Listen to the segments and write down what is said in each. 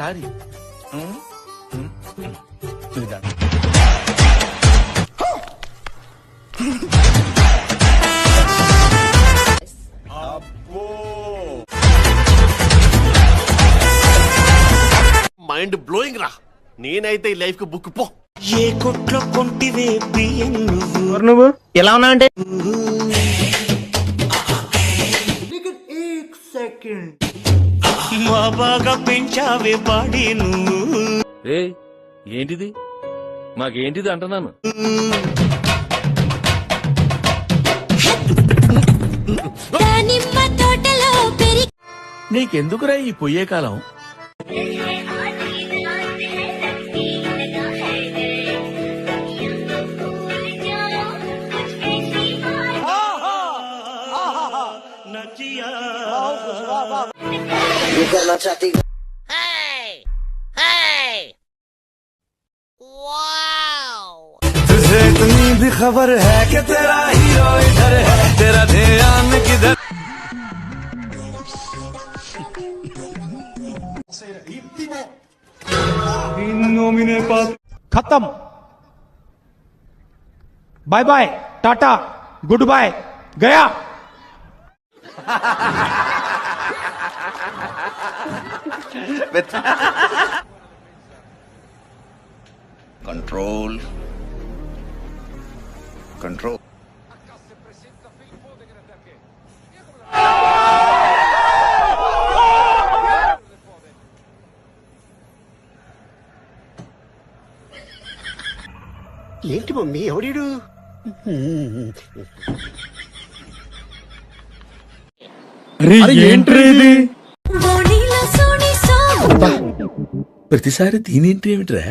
ఒక్కసారి mind blowing రా. నేనైతే ఈ లైఫ్ కి బుక్ పో. ఏ కొట్లో కొంటివే బియ్యం నువ్వు ఎలా ఉన్నా అంటే మా బాగా పెంచావే బాడీ నువ్వు. ఏంటిది మాకేంటిది అంటున్నాను. నీకెందుకురా ఈ పొయ్యే కాలం? तुझे इतनी भी खबर है कि तेरा हीरो इधर है, तेरा ध्यान किधर. खत्म. Bye bye, ta-ta, goodbye, गया. Control control. ఏంటి మమ్మీ ఎవడీడు? ప్రతిసారి దీనేంటి ఏమిట్రా?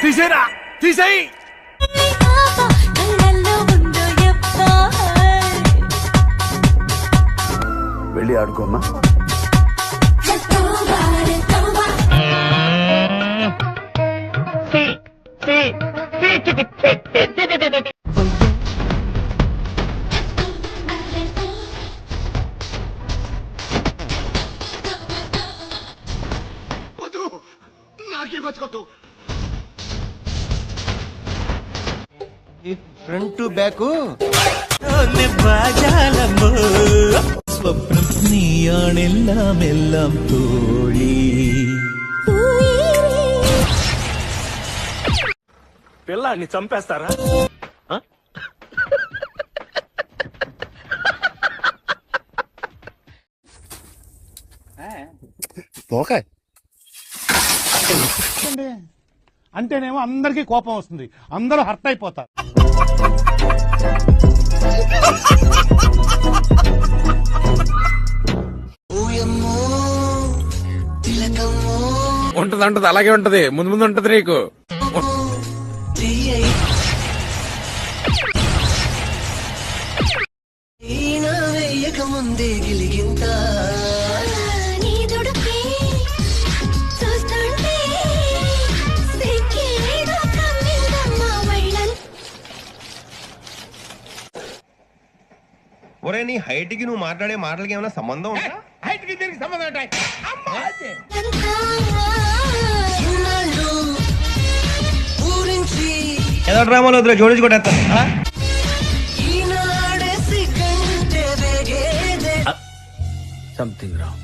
తీసేరా తీసేయి. వెళ్ళి ఆడుకోమ్మా. ఫ్రంట్ బ్యాక్ സ്വപ്നം നീയാണെല്ലാം എല്ലാം തോഴി. పిల్లాన్ని చంపేస్తారా? అంటేనేమో అందరికీ కోపం వస్తుంది, అందరూ హర్ట్ అయిపోతారు. ఉంటది అలాగే ఉంటది, ముందు ముందు ఉంటది నీకు. ముందే గిలిగింత ఒరే నీ హైట్ కి నువ్వు మాట్లాడే మాటలకి ఏమైనా సంబంధం ఉందా? హైట్ కి దీనికి సంబంధం ఉంటాయి. ఏదో డ్రామాలో వద్దులే, జోడించుకుంటా. Something wrong.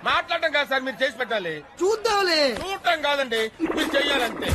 మాట్లాడటం కాదు సార్, మీరు చేసి పెట్టాలి. చూద్దాంలే. చూడటం కాదండి, మీరు చెయ్యాలంతే.